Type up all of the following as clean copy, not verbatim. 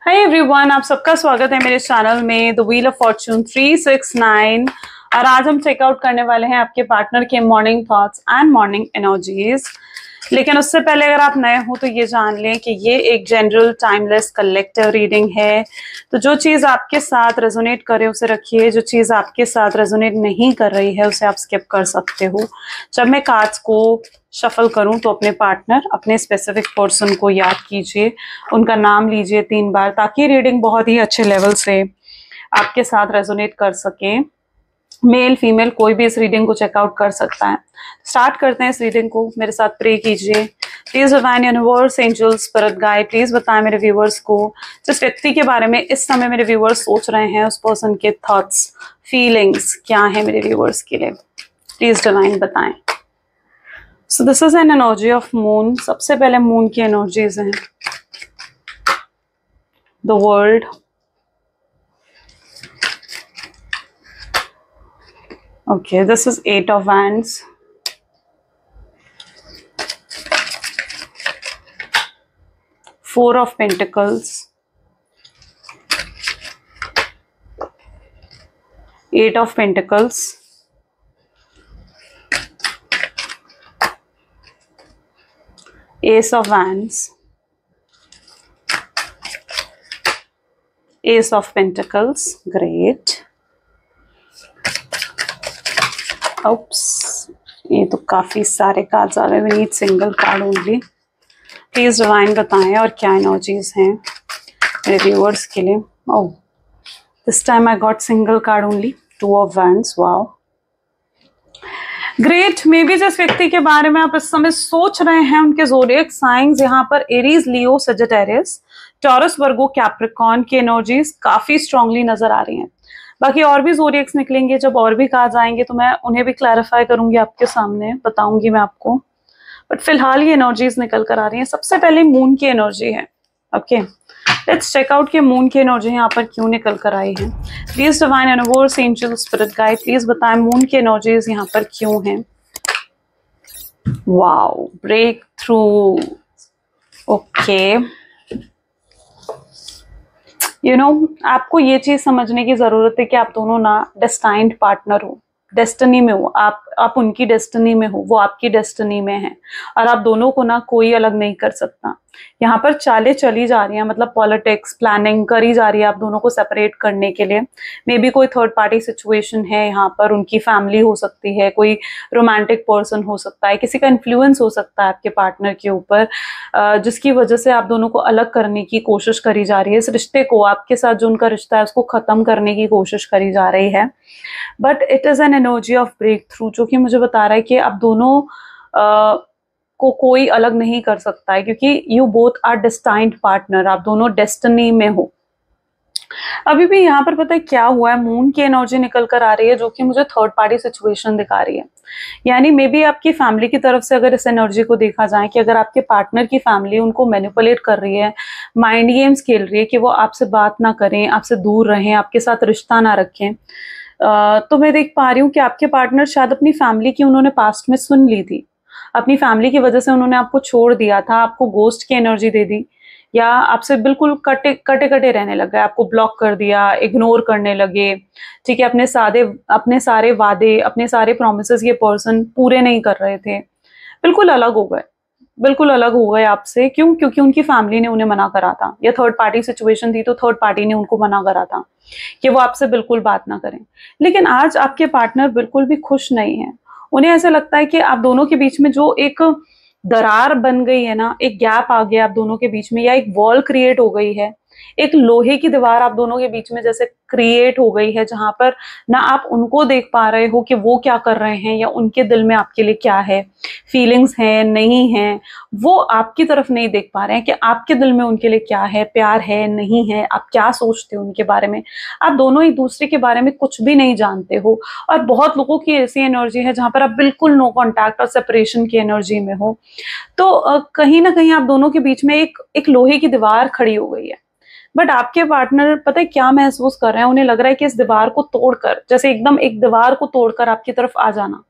Hi everyone, आप सबका स्वागत है मेरे चैनल में द व्हील ऑफ फॉर्च्यून 369। और आज हम चेकआउट करने वाले हैं आपके पार्टनर के morning thoughts and morning energies. लेकिन उससे पहले अगर आप नए हो तो ये जान लें कि ये एक जनरल टाइमलेस कलेक्टिव रीडिंग है। तो जो चीज़ आपके साथ रेजोनेट करे उसे रखिए, जो चीज़ आपके साथ रेजोनेट नहीं कर रही है उसे आप स्किप कर सकते हो। जब मैं कार्ड्स को शफल करूं तो अपने पार्टनर, अपने स्पेसिफिक पर्सन को याद कीजिए, उनका नाम लीजिए 3 बार, ताकि रीडिंग बहुत ही अच्छे लेवल से आपके साथ रेजोनेट कर सके। मेल फीमेल कोई भी इस रीडिंग को चेकआउट कर सकता है। स्टार्ट करते हैं इस रीडिंग को। मेरे साथ प्रे कीजिए। Please divine universe, angels, spirit guide, please बताएं मेरे व्यूवर्स को जिस व्यक्ति के बारे में इस समय मेरे व्यूवर्स सोच रहे हैं, उस पर्सन के थॉट्स, फीलिंग्स क्या है मेरे व्यूवर्स के लिए। प्लीज डिवाइन बताएं। सो this is an energy of moon. सबसे पहले मून की एनर्जीज हैं। The world, okay, this is 8 of wands, 4 of pentacles, 8 of pentacles, ace of wands, ace of pentacles, great। Oops, ये तो काफी सारे कार्ड्स आ रहे हैं। We need single card only. Please divine बताएं और क्या एनर्जीज हैं मेरे व्यूअर्स के लिए। Oh, this time I got single card only, 2 of wands. Wow, great. Maybe जिस व्यक्ति के बारे में आप इस समय सोच रहे हैं उनके ज़ोडिएक साइंस यहाँ पर एरीज, लियो, सजिटेरियस, टॉरस, वर्गो, कैप्रिकॉर्न की एनर्जीज काफी स्ट्रांगली नजर आ रही हैं। बाकी और भी ज़ोडिएक्स निकलेंगे, जब और भी कार्ड्स आएंगे तो मैं उन्हें भी क्लैरिफाई करूंगी, आपके सामने बताऊंगी मैं आपको। बट फिलहाल ये एनर्जीज निकल कर आ रही हैं। सबसे पहले मून की एनर्जी है। ओके, लेट्स चेक आउट कि मून की एनर्जी यहाँ पर क्यों निकल कर आई है। Please divine universe, angel, spirit guide, please बताएं मून की एनर्जीज यहाँ पर क्यों हैं। Wow, break through. ओके, आपको ये चीज समझने की जरूरत है कि आप दोनों ना डेस्टाइन्ड पार्टनर हो, डेस्टिनी में हो। आप उनकी डेस्टिनी में हो, वो आपकी डेस्टिनी में है, और आप दोनों को ना कोई अलग नहीं कर सकता। यहाँ पर चालें चली जा रही हैं, मतलब पॉलिटिक्स, प्लानिंग करी जा रही है आप दोनों को सेपरेट करने के लिए। मे बी कोई थर्ड पार्टी सिचुएशन है यहाँ पर, उनकी फैमिली हो सकती है, कोई रोमांटिक पर्सन हो सकता है, किसी का इन्फ्लुएंस हो सकता है आपके पार्टनर के ऊपर, जिसकी वजह से आप दोनों को अलग करने की कोशिश करी जा रही है। इस रिश्ते को, आपके साथ जो उनका रिश्ता है उसको खत्म करने की कोशिश करी जा रही है। But it is an energy of breakthrough, जो कि मुझे बता रहा है कि आप दोनों को कोई अलग नहीं कर सकता है, क्योंकि you both are destined partner, आप दोनों डेस्टिनी में हो। अभी भी यहाँ पर पता है क्या हुआ है, मून की एनर्जी निकल कर आ रही है जो कि मुझे थर्ड पार्टी सिचुएशन दिखा रही है। यानी मे बी आपकी फैमिली की तरफ से अगर इस एनर्जी को देखा जाए कि अगर आपके पार्टनर की फैमिली उनको मैनिपुलेट कर रही है, माइंड गेम्स खेल रही है कि वो आपसे बात ना करें, आपसे दूर रहें, आपके साथ रिश्ता ना रखें, तो मैं देख पा रही हूँ कि आपके पार्टनर शायद अपनी फैमिली की उन्होंने पास्ट में सुन ली थी। अपनी फैमिली की वजह से उन्होंने आपको छोड़ दिया था, आपको गोस्ट की एनर्जी दे दी, या आपसे बिल्कुल कटे कटे कटे रहने लगा, आपको ब्लॉक कर दिया, इग्नोर करने लगे। ठीक है, अपने सारे वादे, अपने सारे प्रोमिसेस ये पर्सन पूरे नहीं कर रहे थे, बिल्कुल अलग हो गए, बिल्कुल अलग हो गए आपसे। क्यों? क्योंकि उनकी फैमिली ने उन्हें मना करा था, या थर्ड पार्टी सिचुएशन थी तो थर्ड पार्टी ने उनको मना करा था कि वो आपसे बिल्कुल बात ना करें। लेकिन आज आपके पार्टनर बिल्कुल भी खुश नहीं है। उन्हें ऐसा लगता है कि आप दोनों के बीच में जो एक दरार बन गई है ना, एक गैप आ गया आप दोनों के बीच में, या एक वॉल क्रिएट हो गई है, एक लोहे की दीवार आप दोनों के बीच में जैसे क्रिएट हो गई है, जहां पर ना आप उनको देख पा रहे हो कि वो क्या कर रहे हैं, या उनके दिल में आपके लिए क्या है, फीलिंग्स हैं नहीं है, वो आपकी तरफ नहीं देख पा रहे हैं कि आपके दिल में उनके लिए क्या है, प्यार है नहीं है, आप क्या सोचते हो उनके बारे में। आप दोनों एक दूसरे के बारे में कुछ भी नहीं जानते हो। और बहुत लोगों की ऐसी एनर्जी है जहां पर आप बिल्कुल नो कॉन्टैक्ट और सेपरेशन की एनर्जी में हो। तो कहीं ना कहीं आप दोनों के बीच में एक लोहे की दीवार खड़ी हो गई है। बट आपके पार्टनर पता है क्या महसूस कर रहे हैं, उन्हें लग रहा है कि इस दीवार को तोड़कर, जैसे एकदम एक दीवार को तोड़कर आपकी तरफ आ जाना।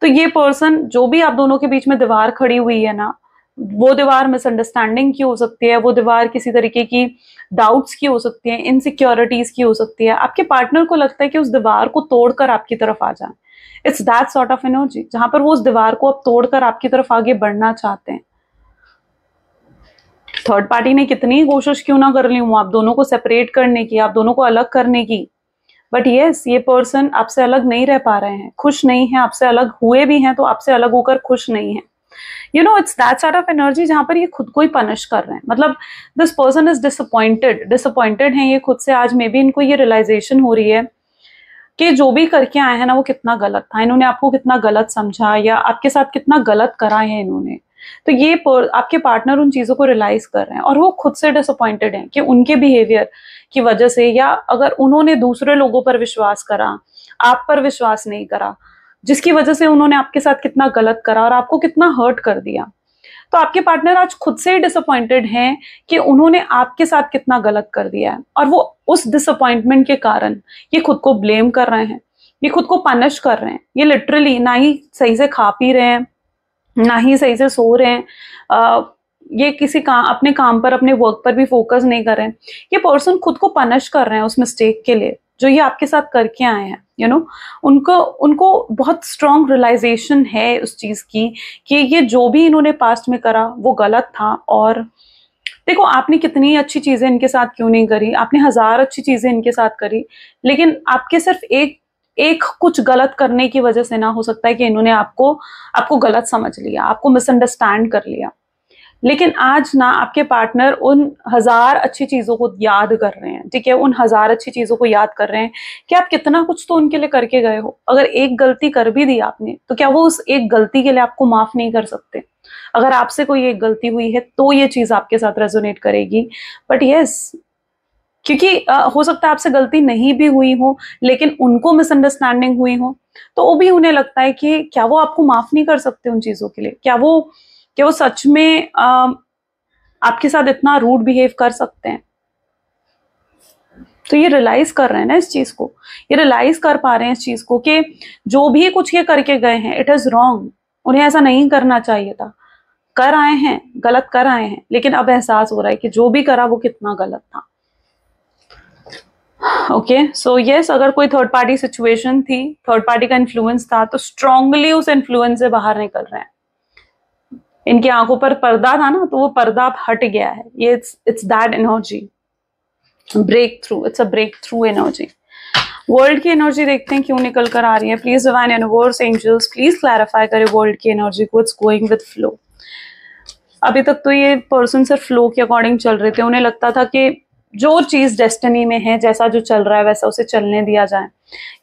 तो ये पर्सन, जो भी आप दोनों के बीच में दीवार खड़ी हुई है ना, वो दीवार मिसअंडरस्टैंडिंग की हो सकती है, वो दीवार किसी तरीके की डाउट्स की हो सकती है, इनसिक्योरिटीज की हो सकती है। आपके पार्टनर को लगता है कि उस दीवार को तोड़कर आपकी तरफ आ जाए। It's that sort of energy जहां पर वो उस दीवार को अब तोड़कर आपकी तरफ आगे बढ़ना चाहते हैं। थर्ड पार्टी ने कितनी कोशिश क्यों ना कर ली हूं आप दोनों को सेपरेट करने की, आप दोनों को अलग करने की, बट यस ये पर्सन आपसे अलग नहीं रह पा रहे हैं, खुश नहीं है आपसे, अलग हुए भी हैं तो आपसे अलग होकर खुश नहीं है। You know it's that sort of energy जहां पर ये खुद को ही पनिश कर रहे हैं। मतलब दिस पर्सन इज डिसअपॉइंटेड हैं ये खुद से। आज मे बी इनको ये रियलाइजेशन हो रही है कि जो भी करके आए हैं ना वो कितना गलत था, इन्होंने आपको कितना गलत समझा या आपके साथ कितना गलत करा है इन्होंने। तो ये आपके पार्टनर उन चीजों को रियलाइज कर रहे हैं और वो खुद से डिसअपॉइंटेड हैं कि उनके बिहेवियर की वजह से, या अगर उन्होंने दूसरे लोगों पर विश्वास करा, आप पर विश्वास नहीं करा, जिसकी वजह से उन्होंने आपके साथ कितना गलत करा और आपको कितना हर्ट कर दिया। तो आपके पार्टनर आज खुद से ही डिसअपॉइंटेड हैं कि उन्होंने आपके साथ कितना गलत कर दिया है, और वो उस डिसअपॉइंटमेंट के कारण ये खुद को ब्लेम कर रहे हैं, ये खुद को पनिश कर रहे हैं। ये लिटरली ना ही सही से खा पी रहे हैं, ना ही सही से सो रहे हैं, ये किसी अपने काम पर, अपने वर्क पर भी फोकस नहीं कर रहे हैं। ये पर्सन खुद को पनिश कर रहे हैं उस मिस्टेक के लिए जो ये आपके साथ करके आए हैं। यू नो उनको बहुत स्ट्रॉन्ग रियलाइजेशन है उस चीज की कि ये जो भी इन्होंने पास्ट में करा वो गलत था। और देखो आपने कितनी अच्छी चीजें इनके साथ क्यों नहीं करी, आपने 1000 अच्छी चीजें इनके साथ करी, लेकिन आपके सिर्फ एक कुछ गलत करने की वजह से ना हो सकता है कि इन्होंने आपको गलत समझ लिया, आपको मिसअंडरस्टैंड कर लिया। लेकिन आज ना आपके पार्टनर उन 1000 अच्छी चीजों को याद कर रहे हैं, ठीक है, उन 1000 अच्छी चीजों को याद कर रहे हैं कि आप कितना कुछ तो उनके लिए करके गए हो। अगर एक गलती कर भी दी आपने तो क्या वो उस एक गलती के लिए आपको माफ नहीं कर सकते? अगर आपसे कोई एक गलती हुई है तो ये चीज आपके साथ रेजोनेट करेगी। बट यस, क्योंकि हो सकता है आपसे गलती नहीं भी हुई हो लेकिन उनको मिसअंडरस्टैंडिंग हुई हो, तो वो भी उन्हें लगता है कि क्या वो आपको माफ नहीं कर सकते उन चीजों के लिए? क्या वो सच में आपके साथ इतना रूड बिहेव कर सकते हैं? तो ये रियलाइज कर रहे हैं ना इस चीज को, ये रियलाइज कर पा रहे हैं इस चीज को कि जो भी कुछ ये करके गए हैं इट इज रॉन्ग, उन्हें ऐसा नहीं करना चाहिए था, कर आए हैं, गलत कर आए हैं, लेकिन अब एहसास हो रहा है कि जो भी करा वो कितना गलत था। ओके सो यस, अगर कोई थर्ड पार्टी सिचुएशन थी, थर्ड पार्टी का इन्फ्लुएंस था, तो स्ट्रांगली उस इन्फ्लुएंस से बाहर निकल रहे हैं। इनकी आंखों पर पर्दा था ना, तो वो पर्दा अब हट गया है। ये it's that energy, breakthrough, it's a breakthrough energy. World की एनर्जी देखते हैं क्यों निकल कर आ रही है। Please divine universe angels please clarify करें वर्ल्ड की एनर्जी को। It's going with flow. अभी तक तो ये पर्सन सिर्फ फ्लो के अकॉर्डिंग चल रहे थे, उन्हें लगता था कि जो चीज डेस्टिनी में है, जैसा जो चल रहा है वैसा उसे चलने दिया जाए।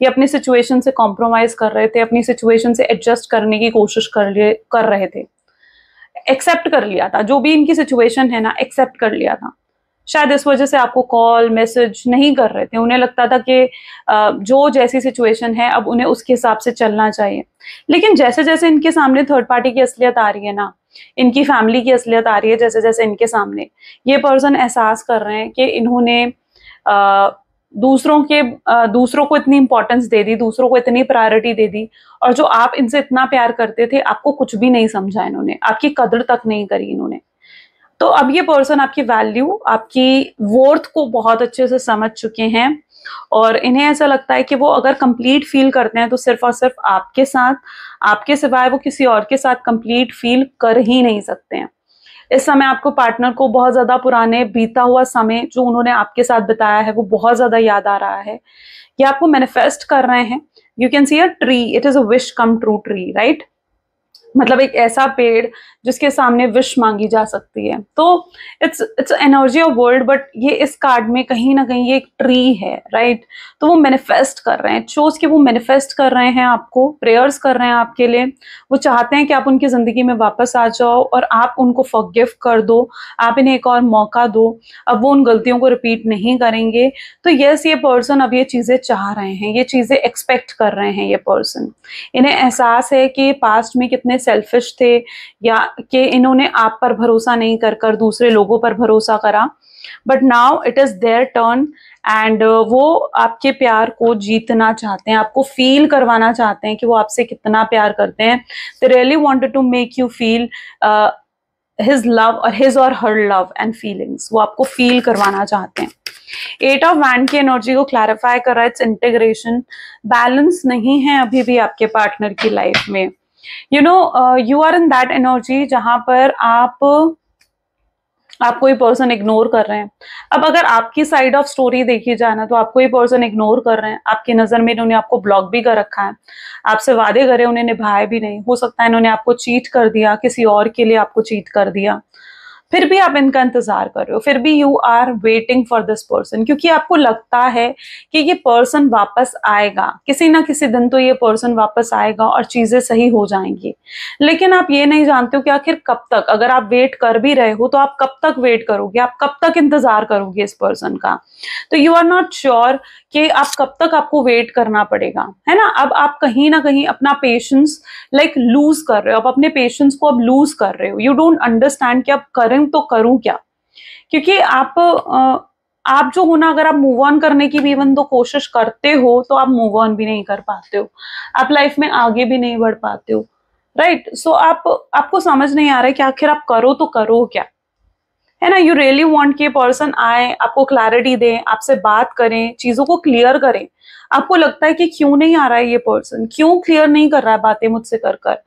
ये अपनी सिचुएशन से कॉम्प्रोमाइज कर रहे थे, अपनी सिचुएशन से एडजस्ट करने की कोशिश कर रहे थे, एक्सेप्ट कर लिया था जो भी इनकी सिचुएशन है ना, एक्सेप्ट कर लिया था। शायद इस वजह से आपको कॉल मैसेज नहीं कर रहे थे, उन्हें लगता था कि जो जैसी सिचुएशन है अब उन्हें उसके हिसाब से चलना चाहिए। लेकिन जैसे जैसे इनके सामने थर्ड पार्टी की असलियत आ रही है ना, इनकी फैमिली की असलियत आ रही है, जैसे जैसे इनके सामने ये पर्सन एहसास कर रहे हैं कि इन्होंने दूसरों को इतनी इंपॉर्टेंस दे दी, दूसरों को इतनी प्रायोरिटी दे दी, और जो आप इनसे इतना प्यार करते थे आपको कुछ भी नहीं समझा इन्होंने, आपकी कदर तक नहीं करी इन्होंने। तो अब ये पर्सन आपकी वैल्यू, आपकी वर्थ को बहुत अच्छे से समझ चुके हैं, और इन्हें ऐसा लगता है कि वो अगर कंप्लीट फील करते हैं तो सिर्फ और सिर्फ आपके साथ, आपके सिवाय वो किसी और के साथ कंप्लीट फील कर ही नहीं सकते हैं। इस समय आपको पार्टनर को बहुत ज्यादा पुराने बीता हुआ समय जो उन्होंने आपके साथ बिताया है वो बहुत ज्यादा याद आ रहा है। ये आपको मैनिफेस्ट कर रहे हैं। You can see a tree, it is a wish come true tree, right? मतलब एक ऐसा पेड़ जिसके सामने विश मांगी जा सकती है। तो it's energy of world, but ये इस कार्ड में कहीं ना कहीं ये एक ट्री है, राइट? तो वो मैनिफेस्ट कर रहे हैं, चोज के वो मैनिफेस्ट कर रहे हैं आपको, प्रेयर्स कर रहे हैं आपके लिए। वो चाहते हैं कि आप उनकी जिंदगी में वापस आ जाओ और आप उनको फॉरगिव कर दो, आप इन्हें एक और मौका दो, अब वो उन गलतियों को रिपीट नहीं करेंगे। तो यस, ये पर्सन अब ये चीजें चाह रहे हैं, ये चीजें एक्सपेक्ट कर रहे हैं। ये पर्सन, इन्हें एहसास है कि पास्ट में कितने सेल्फिश थे, या कि इन्होंने आप पर भरोसा नहीं कर दूसरे लोगों पर भरोसा करा। But now it is there turn, and वो आपके प्यार को जीतना चाहते हैं, आपको फील करवाना चाहते हैं कि वो आपसे कितना प्यार करते हैं। They really wanted to make you feel his love और हिज और हर लव एंड फीलिंग्स, वो आपको फील करवाना चाहते हैं। 8 ऑफ वैंड की एनर्जी को क्लैरिफाई कर रहा है, इट्स इंटीग्रेशन। बैलेंस नहीं है अभी भी आपके पार्टनर की लाइफ में। You are in that energy जहां पर आप कोई पर्सन इग्नोर कर रहे हैं। अब अगर आपकी साइड ऑफ स्टोरी देखी जाए ना, तो आप कोई पर्सन इग्नोर कर रहे हैं, आपकी नजर में इन्होंने आपको ब्लॉक भी कर रखा है, आपसे वादे करे उन्हें निभाए भी नहीं, हो सकता है इन्होंने आपको चीट कर दिया, किसी और के लिए आपको चीट कर दिया, फिर भी आप इनका इंतजार कर रहे हो, फिर भी you are waiting for this person, क्योंकि आपको लगता है कि ये पर्सन वापस आएगा, किसी ना किसी दिन तो ये पर्सन वापस आएगा और चीजें सही हो जाएंगी। लेकिन आप ये नहीं जानते हो कि आखिर कब तक, अगर आप वेट कर भी रहे हो तो आप कब तक वेट करोगे, आप कब तक इंतजार करोगे इस पर्सन का। तो यू आर नॉट श्योर कि आप कब तक आपको वेट करना पड़ेगा, है ना। अब आप कहीं ना कहीं अपना पेशेंस लूज कर रहे हो, आप अपने पेशेंस को अब लूज कर रहे हो। यू डोंट अंडरस्टैंड कि अब करें तो करूं क्या, क्योंकि आप जो हो ना, अगर आप मूव ऑन करने की भी इवन तो कोशिश करते हो तो आप मूव ऑन भी नहीं कर पाते हो, आप लाइफ में आगे भी नहीं बढ़ पाते हो, राइट। सो आपको समझ नहीं आ रहा है कि आखिर आप करो तो करो क्या, है ना। यू रियली वांट कि पर्सन आए, आपको क्लैरिटी दे, आपसे बात करें, चीजों को क्लियर करें। आपको लगता है कि क्यों नहीं आ रहा है ये पर्सन, क्यों क्लियर नहीं कर रहा है बातें मुझसे कर कर।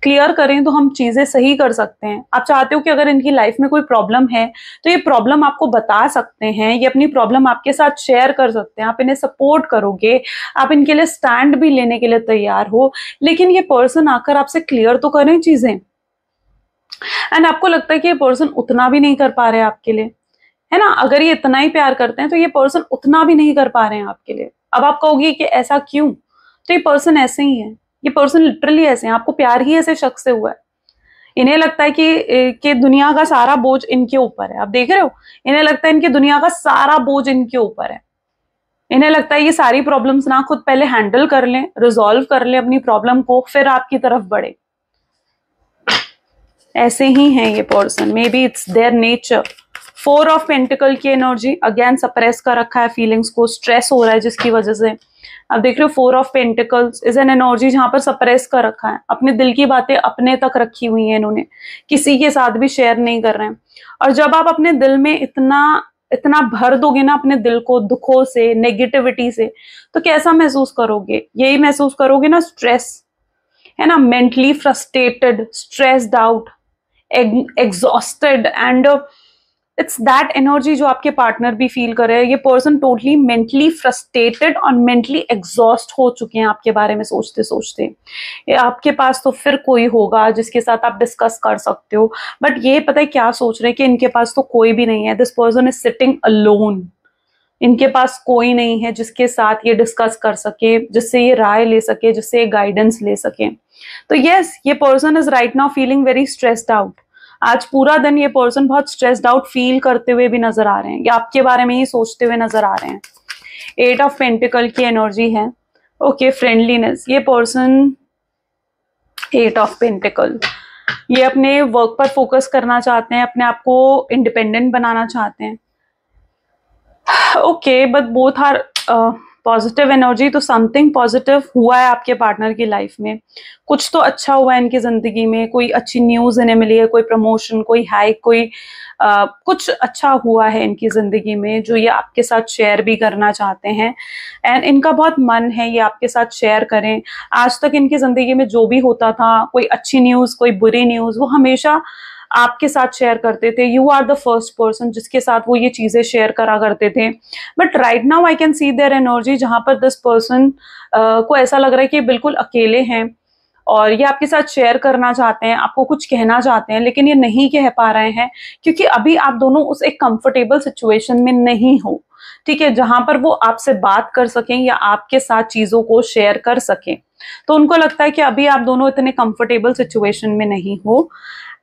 क्लियर करें तो हम चीजें सही कर सकते हैं। आप चाहते हो कि अगर इनकी लाइफ में कोई प्रॉब्लम है तो ये प्रॉब्लम आपको बता सकते हैं, ये अपनी प्रॉब्लम आपके साथ शेयर कर सकते हैं, आप इन्हें सपोर्ट करोगे, आप इनके लिए स्टैंड भी लेने के लिए तैयार हो। लेकिन ये पर्सन आकर आपसे क्लियर तो करें चीजें, एंड आपको लगता है कि ये पर्सन उतना भी नहीं कर पा रहे आपके लिए, है ना। अगर ये इतना ही प्यार करते हैं तो ये पर्सन उतना भी नहीं कर पा रहे हैं आपके लिए। अब आप कहोगे कि ऐसा क्यों, तो ये पर्सन ऐसे ही है, ये पर्सन लिटरली ऐसे हैं, आपको प्यार ही ऐसे शख्स से हुआ है। इन्हें लगता है कि दुनिया का सारा बोझ इनके ऊपर है। आप देख रहे हो, इन्हें लगता है इनकी दुनिया का सारा बोझ इनके ऊपर है। इन्हें लगता है ये सारी प्रॉब्लम्स ना खुद पहले हैंडल कर लें, रिजॉल्व कर लें अपनी प्रॉब्लम को, फिर आपकी तरफ बढ़े। ऐसे ही हैं ये person, may be it's their nature. 4 of pentacle की एनर्जी अगेन सप्रेस कर रखा है फीलिंग्स को, स्ट्रेस हो रहा है जिसकी वजह से। अब देख रहे हो 4 of pentacles is an energy जहां पर सप्रेस कर रखा है, अपने दिल की बातें अपने तक रखी हुई हैं इन्होंने, किसी के साथ भी शेयर नहीं कर रहे हैं। और जब आप अपने दिल में इतना भर दोगे ना अपने दिल को दुखों से, नेगेटिविटी से, तो कैसा महसूस करोगे, यही महसूस करोगे ना, स्ट्रेस, है ना, mentally frustrated, stressed out, exhausted, and it's that energy जो आपके पार्टनर भी फील कर रहे हैं। ये पर्सन टोटली मेंटली फ्रस्ट्रेटेड और मेंटली एग्जॉस्ट हो चुके हैं आपके बारे में सोचते सोचते। आपके पास तो फिर कोई होगा जिसके साथ आप डिस्कस कर सकते हो, बट ये पता है क्या सोच रहे हैं कि इनके पास तो कोई भी नहीं है। This person is sitting alone, इनके पास कोई नहीं है जिसके साथ ये डिस्कस कर सके, जिससे ये राय ले सके, जिससे ये गाइडेंस ले सके। तो यस, ये person is right now feeling very stressed out. आज पूरा दिन ये पर्सन बहुत स्ट्रेस्ड आउट फील करते हुए भी नजर आ रहे हैं, या आपके बारे में ही सोचते हुए नजर आ रहे हैं। 8 ऑफ पेंटिकल की एनर्जी है। ओके, फ्रेंडलीनेस, ये पर्सन 8 ऑफ पेंटिकल, ये अपने वर्क पर फोकस करना चाहते हैं, अपने आप को इंडिपेंडेंट बनाना चाहते हैं। Okay, but both are positive energy. तो समथिंग पॉजिटिव हुआ है आपके पार्टनर की लाइफ में, कुछ तो अच्छा हुआ है इनकी जिंदगी में, कोई अच्छी न्यूज इन्हें मिली है, कोई प्रमोशन, कोई हाइक, कोई कुछ अच्छा हुआ है इनकी जिंदगी में जो ये आपके साथ शेयर भी करना चाहते हैं। एंड इनका बहुत मन है ये आपके साथ शेयर करें। आज तक इनकी जिंदगी में जो भी होता था, कोई अच्छी न्यूज, कोई बुरी न्यूज, वो हमेशा आपके साथ शेयर करते थे। You are the first person जिसके साथ वो ये चीजें शेयर करा करते थे। But right now I can see their energy जहां पर दिस पर्सन को ऐसा लग रहा है कि बिल्कुल अकेले हैं और ये आपके साथ शेयर करना चाहते हैं, आपको कुछ कहना चाहते हैं, लेकिन ये नहीं कह पा रहे हैं क्योंकि अभी आप दोनों उस एक कंफर्टेबल सिचुएशन में नहीं हो, ठीक है, जहां पर वो आपसे बात कर सकें या आपके साथ चीजों को शेयर कर सकें। तो उनको लगता है कि अभी आप दोनों इतने कंफर्टेबल सिचुएशन में नहीं हो,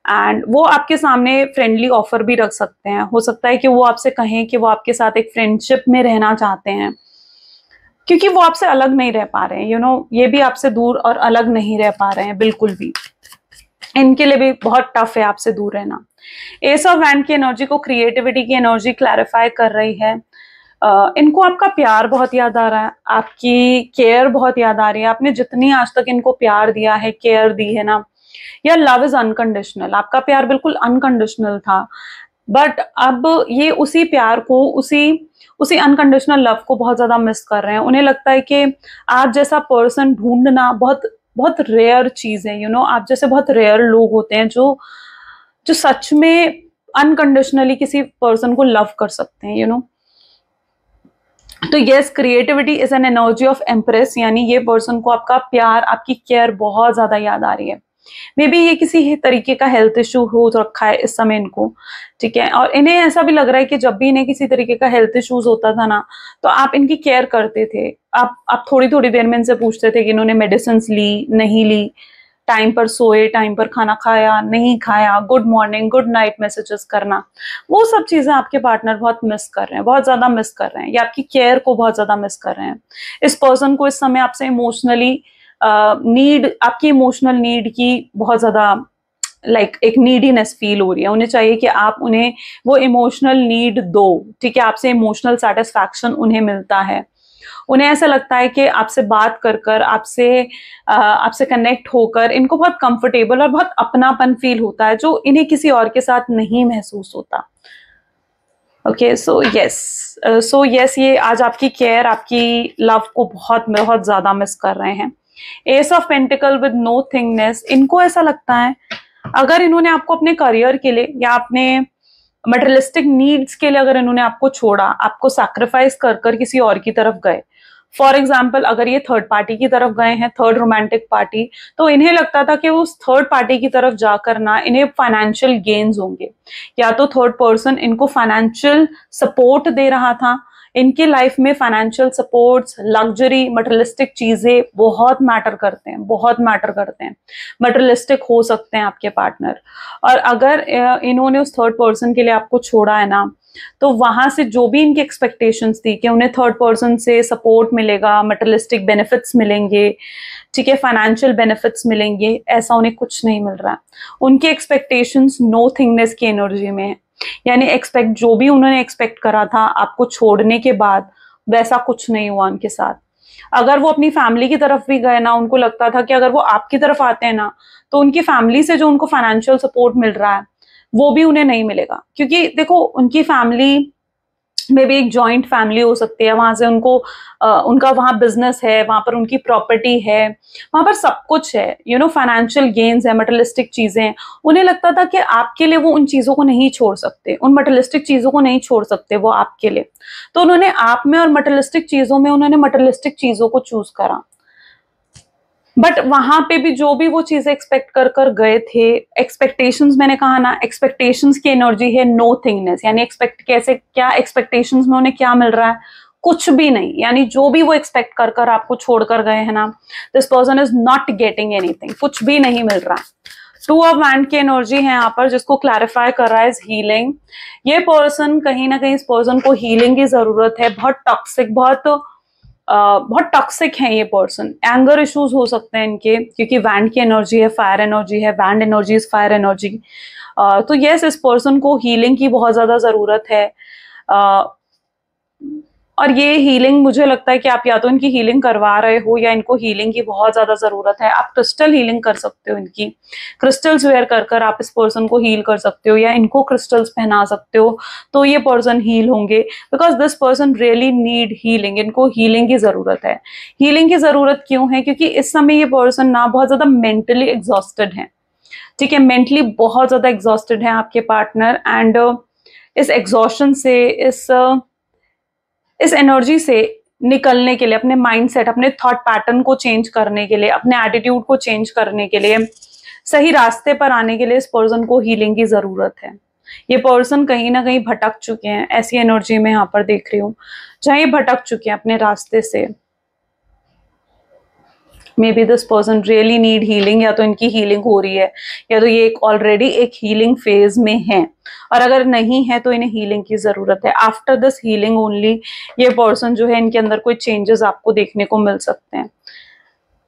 एंड वो आपके सामने फ्रेंडली ऑफर भी रख सकते हैं। हो सकता है कि वो आपसे कहें कि वो आपके साथ एक फ्रेंडशिप में रहना चाहते हैं, क्योंकि वो आपसे अलग नहीं रह पा रहे हैं। यू नो, ये भी आपसे दूर और अलग नहीं रह पा रहे हैं बिल्कुल भी। इनके लिए भी बहुत टफ है आपसे दूर रहना। एस ऑफ वैंड की एनर्जी को क्रिएटिविटी की एनर्जी क्लैरिफाई कर रही है। इनको आपका प्यार बहुत याद आ रहा है, आपकी केयर बहुत याद आ रही है। आपने जितनी आज तक इनको प्यार दिया है, केयर दी है ना, या लव इज अनकंडीशनल, आपका प्यार बिल्कुल अनकंडीशनल था, बट अब ये उसी प्यार को, उसी अनकंडीशनल लव को बहुत ज्यादा मिस कर रहे हैं। उन्हें लगता है कि आप जैसा पर्सन ढूंढना बहुत बहुत रेयर चीज है, आप जैसे बहुत रेयर लोग होते हैं जो जो सच में अनकंडीशनली किसी पर्सन को लव कर सकते हैं, तो yes, creativity is an energy of empress, यानी ये पर्सन को आपका प्यार, आपकी केयर बहुत ज्यादा याद आ रही है। मे बी ये किसी तरीके का हेल्थ इशू हो रखा है इस समय इनको, ठीक है, और इन्हें ऐसा भी लग रहा है कि जब भी इन्हें किसी तरीके का हेल्थ इश्यूज होता था ना, तो आप इनकी केयर करते थे। आप थोड़ी थोड़ी देर में इनसे पूछते थे कि इन्होंने मेडिसिन ली, नहीं ली, टाइम पर सोए, टाइम पर खाना खाया, नहीं खाया, good morning, good night messages करना, वो सब चीजें आपके पार्टनर बहुत मिस कर रहे हैं, बहुत ज्यादा मिस कर रहे हैं, या आपकी केयर को बहुत ज्यादा मिस कर रहे हैं। इस पर्सन को इस समय आपसे इमोशनली नीड, आपकी इमोशनल नीड की बहुत ज्यादा एक नीडीनेस फील हो रही है। उन्हें चाहिए कि आप उन्हें वो इमोशनल नीड दो, ठीक है, आपसे इमोशनल सेटिस्फैक्शन उन्हें मिलता है। उन्हें ऐसा लगता है कि आपसे बात कर कर, आपसे कनेक्ट होकर इनको बहुत कंफर्टेबल और बहुत अपनापन फील होता है, जो इन्हें किसी और के साथ नहीं महसूस होता। ओके, सो यस, ये आज आपकी केयर, आपकी लव को बहुत बहुत ज्यादा मिस कर रहे हैं। Ace of pentacle with nothingness, इनको ऐसा लगता है अगर इन्होंने आपको अपने करियर के लिए या अपने मटेरियलिस्टिक नीड्स के लिए अगर इन्होंने आपको छोड़ा, आपको सैक्रिफाइस कर कर किसी और की तरफ गए, फॉर एग्जाम्पल अगर ये थर्ड पार्टी की तरफ गए हैं, थर्ड रोमांटिक पार्टी, तो इन्हें लगता था कि उस थर्ड पार्टी की तरफ जाकर ना इन्हें फाइनेंशियल गेन्स होंगे, या तो थर्ड पर्सन इनको फाइनेंशियल सपोर्ट दे रहा था। इनके लाइफ में फाइनेंशियल सपोर्ट्स, लग्जरी, मटेरियलिस्टिक चीजें बहुत मैटर करते हैं, बहुत मैटर करते हैं। मटेरियलिस्टिक हो सकते हैं आपके पार्टनर, और अगर इन्होंने उस थर्ड पर्सन के लिए आपको छोड़ा है ना, तो वहां से जो भी इनकी एक्सपेक्टेशंस थी कि उन्हें थर्ड पर्सन से सपोर्ट मिलेगा, मटेरियलिस्टिक बेनिफिट्स मिलेंगे, ठीक है, फाइनेंशियल बेनिफिट्स मिलेंगे, ऐसा उन्हें कुछ नहीं मिल रहा है। उनकी एक्सपेक्टेशंस नो थिंगनेस की एनर्जी में है, यानी जो भी उन्होंने एक्सपेक्ट करा था आपको छोड़ने के बाद, वैसा कुछ नहीं हुआ उनके साथ। अगर वो अपनी फैमिली की तरफ भी गए ना, उनको लगता था कि अगर वो आपकी तरफ आते हैं ना, तो उनकी फैमिली से जो उनको फाइनेंशियल सपोर्ट मिल रहा है वो भी उन्हें नहीं मिलेगा, क्योंकि देखो उनकी फैमिली में भी एक जॉइंट फैमिली हो सकती है, वहां से उनको उनका वहां बिजनेस है, वहां पर उनकी प्रॉपर्टी है, वहां पर सब कुछ है, फाइनेंशियल गेन्स है, मटेरियलिस्टिक चीजें हैं। उन्हें लगता था कि आपके लिए वो उन चीजों को नहीं छोड़ सकते, उन मटेरियलिस्टिक चीजों को नहीं छोड़ सकते वो आपके लिए, तो उन्होंने आप में और मटेरियलिस्टिक चीजों में उन्होंने मटेरियलिस्टिक चीजों को चूज करा। बट वहां पे भी जो भी वो चीजें एक्सपेक्ट कर कर गए थे, एक्सपेक्टेशंस, मैंने कहा ना, एक्सपेक्टेशंस की एनर्जी है नो थिंगनेस, यानी क्या एक्सपेक्टेशंस में उन्हें क्या मिल रहा है, कुछ भी नहीं, यानी जो भी वो एक्सपेक्ट कर कर आपको छोड़कर गए हैं ना, this person is not getting anything, कुछ भी नहीं मिल रहा। टू ऑफ वैंड की एनर्जी है यहाँ पर, जिसको क्लैरिफाई कर रहा है इज हीलिंग। ये पर्सन कहीं ना कहीं, इस पर्सन को हीलिंग की जरूरत है, बहुत टॉक्सिक, बहुत टॉक्सिक है ये पर्सन। एंगर इश्यूज हो सकते हैं इनके, क्योंकि वैंड की एनर्जी है, फायर एनर्जी है, wand energy is fire energy. तो यस, इस पर्सन को हीलिंग की बहुत ज्यादा जरूरत है, और ये हीलिंग मुझे लगता है कि आप या तो इनकी हीलिंग करवा रहे हो, या इनको हीलिंग की बहुत ज्यादा जरूरत है। आप क्रिस्टल हीलिंग कर सकते हो, इनकी क्रिस्टल्स वेयर कर कर आप इस पर्सन को हील कर सकते हो, या इनको क्रिस्टल्स पहना सकते हो, तो ये पर्सन हील होंगे, because this person really need healing. इनको हीलिंग की जरूरत है। हीलिंग की जरूरत क्यों है? क्योंकि इस समय ये पर्सन ना बहुत ज्यादा मेंटली एग्जॉस्टेड है, ठीक है, मेंटली बहुत ज्यादा एग्जॉस्टेड है आपके पार्टनर, एंड इस एग्जॉस्शन से, इस एनर्जी से निकलने के लिए, अपने माइंडसेट, अपने थॉट पैटर्न को चेंज करने के लिए, अपने एटीट्यूड को चेंज करने के लिए, सही रास्ते पर आने के लिए इस पर्सन को हीलिंग की जरूरत है। ये पर्सन कहीं ना कहीं भटक चुके हैं, ऐसी एनर्जी में यहाँ पर देख रही हूँ, जहां ये भटक चुके हैं अपने रास्ते से। May be this person really need healing, या तो इनकी हीलिंग हो रही है, या तो ये ऑलरेडी एक हीलिंग फेज में है, और अगर नहीं है तो इन्हें हीलिंग की जरूरत है। आफ्टर दिस हीलिंग ओनली ये पर्सन जो है, इनके अंदर कोई चेंजेस आपको देखने को मिल सकते हैं।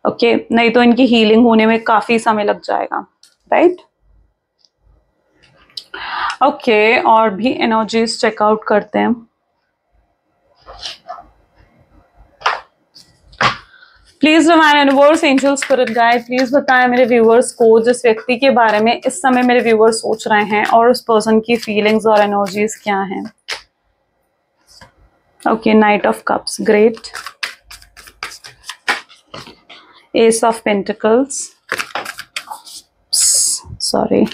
ओके, नहीं तो इनकी हीलिंग होने में काफी समय लग जाएगा, राइट? ओके, और भी एनर्जीज चेकआउट करते हैं। Please divine universe, angel spirit guide, please बताएं मेरे व्यूअर्स को जिस व्यक्ति के बारे में इस समय मेरे व्यूअर्स सोच रहे हैं, और उस पर्सन की फीलिंग्स और एनर्जीज क्या हैं। Okay, night of cups, great. S of pentacles, sorry,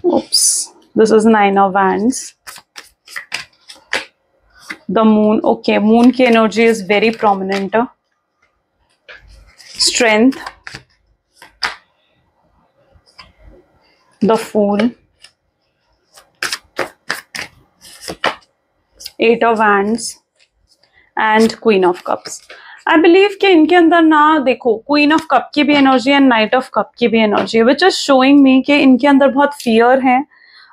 oops, this is 9 of wands. The moon, okay, moon की energy is very prominent. Strength, the fool, 8 of wands and queen of cups. I believe कि इनके अंदर ना, देखो, queen of cup की भी energy and night of cup की भी एनर्जी है, विच इज शोइंग मी कि इनके अंदर बहुत फियर है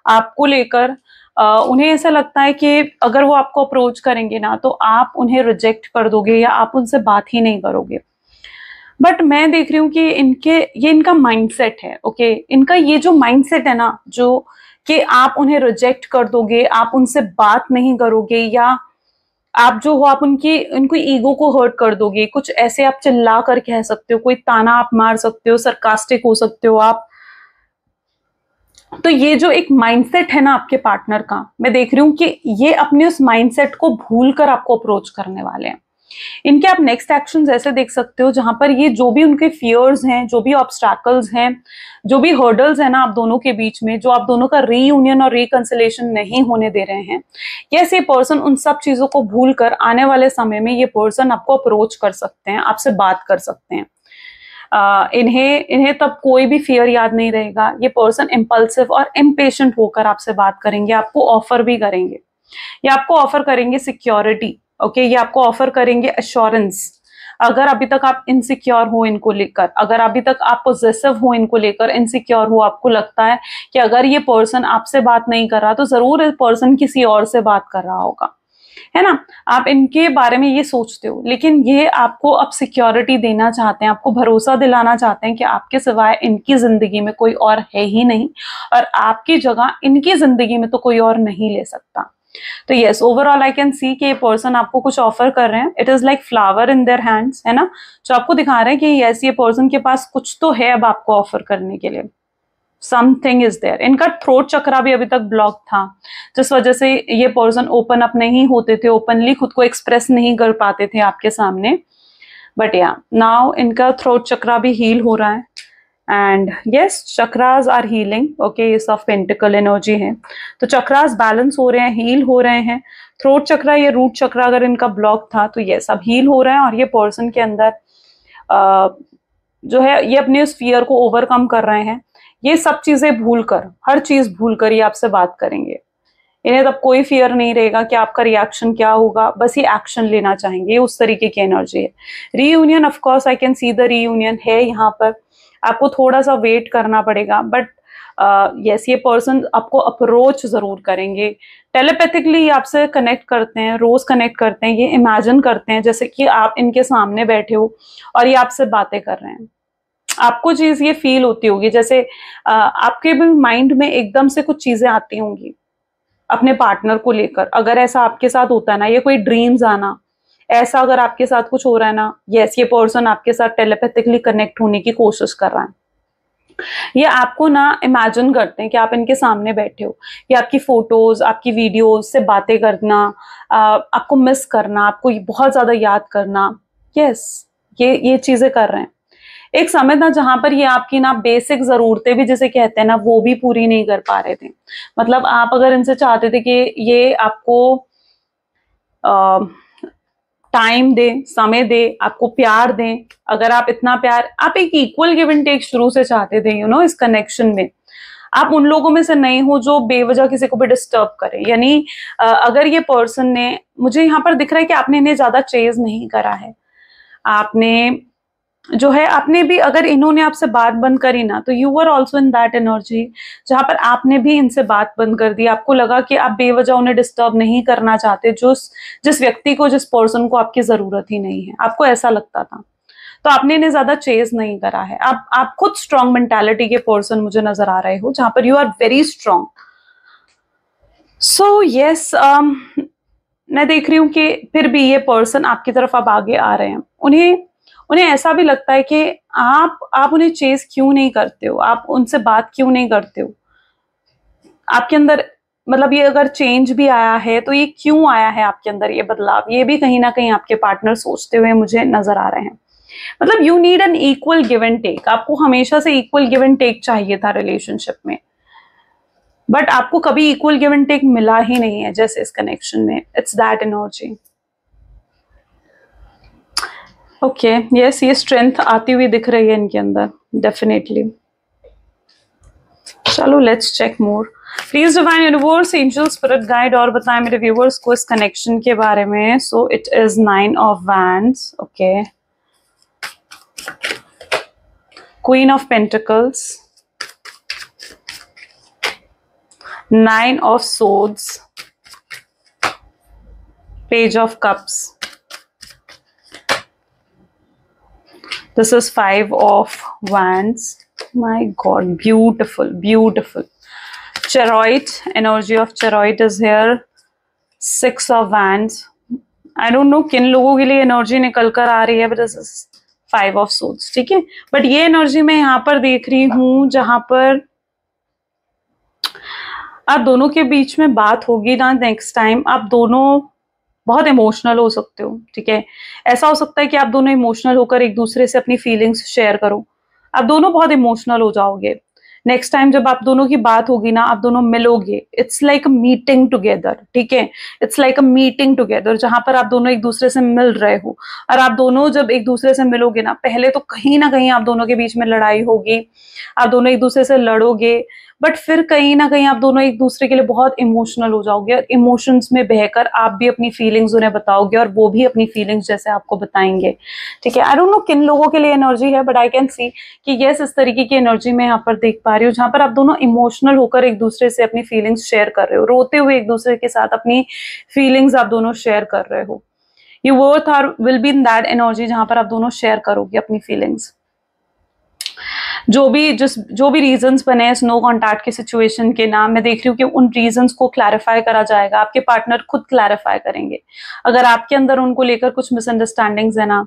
आपको लेकर। उन्हें ऐसा लगता है कि अगर वो आपको अप्रोच करेंगे ना तो आप उन्हें रिजेक्ट कर दोगे या आप उनसे बात ही नहीं करोगे। बट मैं देख रही हूँ कि ये इनका माइंडसेट है। ओके, इनका ये जो माइंडसेट है ना, जो कि आप उन्हें रिजेक्ट कर दोगे, आप उनसे बात नहीं करोगे, या आप जो हो आप उनको ईगो को हर्ट कर दोगे, कुछ ऐसे आप चिल्ला कर कह सकते हो, कोई ताना आप मार सकते हो, सरकास्टिक हो सकते हो आप। तो ये जो एक माइंडसेट है ना आपके पार्टनर का, मैं देख रही हूं कि ये अपने उस माइंडसेट को भूलकर आपको अप्रोच करने वाले हैं। इनके आप नेक्स्ट एक्शंस ऐसे देख सकते हो जहां पर ये जो भी उनके फियर्स हैं, जो भी ऑब्स्टैकल्स हैं, जो भी हर्डल्स हैं ना आप दोनों के बीच में, जो आप दोनों का रीयूनियन और रिकंसिलेशन नहीं होने दे रहे हैं, यस, ये पर्सन उन सब चीजों को भूलकर आने वाले समय में ये पर्सन आपको अप्रोच कर सकते हैं, आपसे बात कर सकते हैं। इन्हें तब कोई भी फियर याद नहीं रहेगा। ये पर्सन इम्पल्सिव और इम्पेशेंट होकर आपसे बात करेंगे, आपको ऑफर भी करेंगे। ये आपको ऑफर करेंगे सिक्योरिटी, ओके, ये आपको ऑफर करेंगे अश्योरेंस। अगर अभी तक आप इनसिक्योर हो इनको लेकर, अगर अभी तक आप पोजेसिव हो इनको लेकर, इनसिक्योर हो, आपको लगता है कि अगर ये पर्सन आपसे बात नहीं कर रहा तो जरूर ये पर्सन किसी और से बात कर रहा होगा, है ना, आप इनके बारे में ये सोचते हो। लेकिन ये आपको अब सिक्योरिटी देना चाहते हैं, आपको भरोसा दिलाना चाहते हैं कि आपके सिवाय इनकी जिंदगी में कोई और है ही नहीं, और आपकी जगह इनकी जिंदगी में तो कोई और नहीं ले सकता। तो यस, ओवरऑल आई कैन सी कि ये पर्सन आपको कुछ ऑफर कर रहे हैं। It is like flower in their hands, है ना, जो आपको दिखा रहे हैं कि यस, ये पर्सन के पास कुछ तो है अब आपको ऑफर करने के लिए। Something is there. इनका थ्रोट चक्रा भी अभी तक ब्लॉक था, जिस वजह से ये पर्सन ओपन अप नहीं होते थे, ओपनली खुद को एक्सप्रेस नहीं कर पाते थे आपके सामने। बट या नाउ इनका थ्रोट चक्रा भी हील हो रहा है, and yes, chakras are healing. Okay, ये ऑफ पेंटिकल एनर्जी है, तो चक्रास बैलेंस हो रहे हैं, हील हो रहे हैं। थ्रोट चक्रा, ये रूट चक्रा अगर इनका ब्लॉक था तो यस, अब हील हो रहा है, और ये पर्सन के अंदर जो है ये अपने उस फियर को ओवरकम कर रहे हैं। ये सब चीजें भूलकर, हर चीज भूलकर ये आपसे बात करेंगे। इन्हें तब कोई फियर नहीं रहेगा कि आपका रिएक्शन क्या होगा, बस ये एक्शन लेना चाहेंगे। ये उस तरीके की एनर्जी है। Reunion, of course I can see the reunion है यहाँ पर। आपको थोड़ा सा वेट करना पड़ेगा, बट यस, ये पर्सन आपको अप्रोच जरूर करेंगे। टेलीपैथिकली आपसे कनेक्ट करते हैं, रोज कनेक्ट करते हैं, ये इमेजिन करते हैं जैसे कि आप इनके सामने बैठे हो और ये आपसे बातें कर रहे हैं। आपको चीज ये फील होती होगी जैसे आपके भी माइंड में एकदम से कुछ चीजें आती होंगी अपने पार्टनर को लेकर। अगर ऐसा आपके साथ होता है ना, ये कोई ड्रीम्स आना, ऐसा अगर आपके साथ कुछ हो रहा है ना, यस, ये पर्सन आपके साथ टेलीपैथिकली कनेक्ट होने की कोशिश कर रहा है। ये आपको ना इमेजिन करते हैं कि आप इनके सामने बैठे हो, ये आपकी फोटोज, आपकी वीडियोज से बातें करना, आपको मिस करना, आपको बहुत ज्यादा याद करना, यस, ये चीजें कर रहे हैं। एक समय था जहां पर ये आपकी ना बेसिक जरूरतें भी जिसे कहते हैं ना, वो भी पूरी नहीं कर पा रहे थे। मतलब आप अगर इनसे चाहते थे कि ये आपको टाइम दे, समय दे, आपको प्यार दें, अगर आप इतना प्यार, आप एक इक्वल गिव एंड टेक शुरू से चाहते थे, इस कनेक्शन में, आप उन लोगों में से नहीं हो जो बेवजह किसी को भी डिस्टर्ब करे। यानी अगर ये पर्सन ने, मुझे यहाँ पर दिख रहा है कि आपने इन्हें ज्यादा चेज नहीं करा है, आपने जो है, आपने भी, अगर इन्होंने आपसे बात बंद करी ना, तो you were also in that energy जहां पर आपने भी इनसे बात बंद कर दी। आपको लगा कि आप बेवजह उन्हें डिस्टर्ब नहीं करना चाहते, जिस व्यक्ति को, जिस पर्सन को आपकी जरूरत ही नहीं है, आपको ऐसा लगता था, तो आपने इन्हें ज्यादा चेज नहीं करा है। आप खुद स्ट्रॉन्ग मेंटालिटी के पर्सन मुझे नजर आ रहे हो, जहां पर you are very strong. So yes, मैं देख रही हूँ कि फिर भी ये पर्सन आपकी तरफ अब आगे आ रहे हैं। उन्हें उन्हें ऐसा भी लगता है कि आप उन्हें चेज क्यों नहीं करते हो, आप उनसे बात क्यों नहीं करते हो। आपके अंदर मतलब ये अगर चेंज भी आया है तो ये क्यों आया है आपके अंदर ये बदलाव, ये भी कहीं ना कहीं आपके पार्टनर सोचते हुए मुझे नजर आ रहे हैं। मतलब you need an equal give and take, आपको हमेशा से इक्वल गिव एंड टेक चाहिए था रिलेशनशिप में, बट आपको कभी इक्वल गिव एंड टेक मिला ही नहीं है जैसे इस कनेक्शन में। It's that energy. Okay, yes, ये स्ट्रेंथ आती हुई दिख रही है इनके अंदर डेफिनेटली। चलो let's check more. Please divine universe, angel, spirit guide और बताएं मेरे व्यूवर्स को इस कनेक्शन के बारे में। So it is 9 of wands, okay, queen of pentacles, 9 of swords, page of cups, this is 5 of wands, my god, beautiful, beautiful. Chariot, energy of chariot is here, 6 of wands. I don't know किन लोगों के लिए energy निकल कर आ रही है, but this is 5 of swords, ठीक है। बट ये एनर्जी मैं यहाँ पर देख रही हूँ जहां पर आप दोनों के बीच में बात होगी ना, नेक्स्ट टाइम आप दोनों बहुत इमोशनल हो सकते हो, ठीक है। ऐसा हो सकता है कि आप दोनों इमोशनल होकर एक दूसरे से अपनी फीलिंग्स शेयर करो, आप दोनों बहुत इमोशनल हो जाओगे। नेक्स्ट टाइम जब आप दोनों की बात होगी ना, आप दोनों मिलोगे, it's like a meeting together, ठीक है। It's like a meeting together जहां पर आप दोनों एक दूसरे से मिल रहे हो। और आप दोनों जब एक दूसरे से मिलोगे ना, पहले तो कहीं ना कहीं आप दोनों के बीच में लड़ाई होगी, आप दोनों एक दूसरे से लड़ोगे, बट फिर कहीं ना कहीं आप दोनों एक दूसरे के लिए बहुत इमोशनल हो जाओगे और इमोशंस में बहकर आप भी अपनी फीलिंग्स उन्हें बताओगे और वो भी अपनी फीलिंग्स जैसे आपको बताएंगे, ठीक है। आई डोंट नो किन लोगों के लिए एनर्जी है, बट आई कैन सी कि यस, इस तरीके की एनर्जी मैं यहाँ पर देख पा रही हूँ जहां पर आप दोनों इमोशनल होकर एक दूसरे से अपनी फीलिंग्स शेयर कर रहे हो, रोते हुए एक दूसरे के साथ अपनी फीलिंग्स आप दोनों शेयर कर रहे हो। You both are will be in that energy जहां पर आप दोनों शेयर करोगे अपनी फीलिंग्स। जो भी रीजंस बने इस नो कॉन्टैक्ट की सिचुएशन के नाम, मैं देख रही हूँ कि उन रीजंस को क्लैरिफाई करा जाएगा, आपके पार्टनर खुद क्लैरिफाई करेंगे। अगर आपके अंदर उनको लेकर कुछ मिसअंडरस्टैंडिंग्स है ना,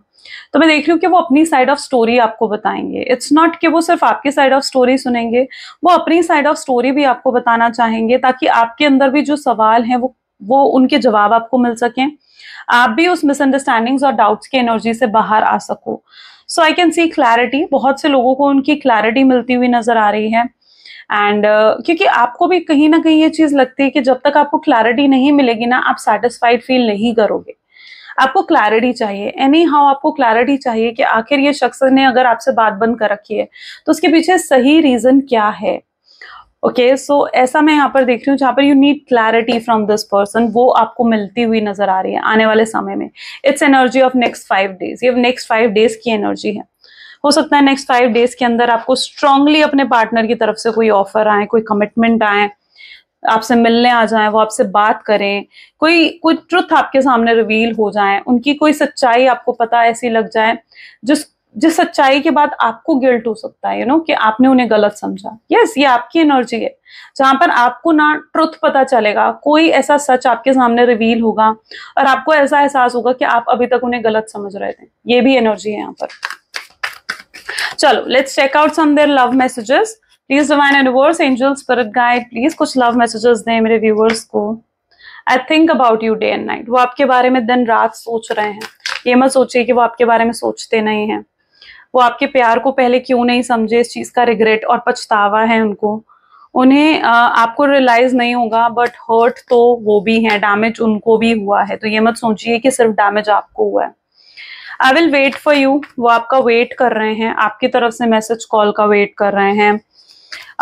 तो मैं देख रही हूँ कि वो अपनी साइड ऑफ स्टोरी आपको बताएंगे। इट्स नॉट कि वो सिर्फ आपकी साइड ऑफ स्टोरी सुनेंगे, वो अपनी साइड ऑफ स्टोरी भी आपको बताना चाहेंगे, ताकि आपके अंदर भी जो सवाल हैं वो उनके जवाब आपको मिल सकें, आप भी उस मिसअंडरस्टैंडिंग्स और डाउट्स की एनर्जी से बाहर आ सको। सो आई कैन सी क्लैरिटी, बहुत से लोगों को उनकी क्लैरिटी मिलती हुई नजर आ रही है। एंड क्योंकि आपको भी कहीं ना कहीं ये चीज लगती है कि जब तक आपको क्लैरिटी नहीं मिलेगी ना, आप सेटिस्फाइड फील नहीं करोगे। आपको क्लैरिटी चाहिए, एनी हाउ आपको क्लैरिटी चाहिए कि आखिर ये शख्स ने अगर आपसे बात बंद कर रखी है तो उसके पीछे सही रीजन क्या है। ओके, सो ऐसा मैं यहाँ पर देख रही हूँ जहाँ पर you need clarity from this person, वो आपको मिलती हुई नजर आ रही है आने वाले समय में। It's energy of next 5 days, ये नेक्स्ट 5 डेज की एनर्जी है। हो सकता है नेक्स्ट 5 डेज के अंदर आपको स्ट्रांगली अपने पार्टनर की तरफ से कोई ऑफर आए, कोई कमिटमेंट आए, आपसे मिलने आ जाएं, वो आपसे बात करें, कोई ट्रुथ आपके सामने रिवील हो जाए, उनकी कोई सच्चाई आपको पता ऐसी लग जाए जिस सच्चाई के बाद आपको गिल्ट हो सकता है, यू नो, कि आपने उन्हें गलत समझा। यस, ये आपकी एनर्जी है जहां पर आपको ना ट्रुथ पता चलेगा, कोई ऐसा सच आपके सामने रिवील होगा और आपको ऐसा एहसास होगा कि आप अभी तक उन्हें गलत समझ रहे थे। ये भी एनर्जी है यहाँ पर। चलो let's check out some their love messages. Please divine universe, angel, spirit guide, please कुछ लव मैसेजेस दें मेरे व्यूवर्स को। I think about you day and night, वो आपके बारे में दिन रात सोच रहे हैं। ये मत सोचिए कि वो आपके बारे में सोचते नहीं हैं। वो आपके प्यार को पहले क्यों नहीं समझे, इस चीज का रिग्रेट और पछतावा है उनको। उन्हें आपको रियलाइज नहीं होगा, बट हर्ट तो वो भी है, डैमेज उनको भी हुआ है। तो ये मत सोचिए कि सिर्फ डैमेज आपको हुआ है। I will wait for you, वो आपका वेट कर रहे हैं, आपकी तरफ से मैसेज कॉल का वेट कर रहे हैं।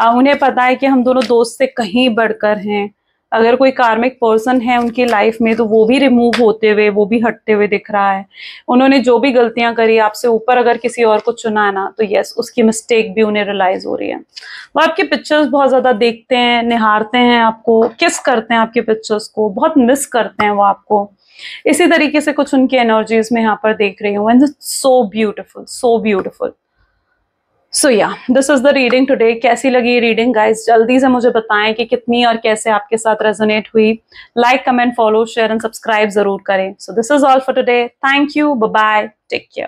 उन्हें पता है कि हम दोनों दोस्त से कहीं बढ़कर हैं। अगर कोई कार्मिक पर्सन है उनकी लाइफ में तो वो भी रिमूव होते हुए, वो भी हटते हुए दिख रहा है। उन्होंने जो भी गलतियां करी, आपसे ऊपर अगर किसी और को चुना है ना, तो यस, उसकी मिस्टेक भी उन्हें रियलाइज हो रही है। वो आपके पिक्चर्स बहुत ज्यादा देखते हैं, निहारते हैं आपको, किस करते हैं आपके पिक्चर्स को, बहुत मिस करते हैं वो आपको। इसी तरीके से कुछ उनकी एनर्जीज में यहाँ पर देख रही हूँ। And so beautiful, so beautiful, so yeah this is the reading today. कैसी लगी रीडिंग गाइस, जल्दी से मुझे बताएं कि कितनी और कैसे आपके साथ रेजोनेट हुई। Like, comment, follow, share and subscribe जरूर करें। So this is all for today. Thank you, bye bye, take care.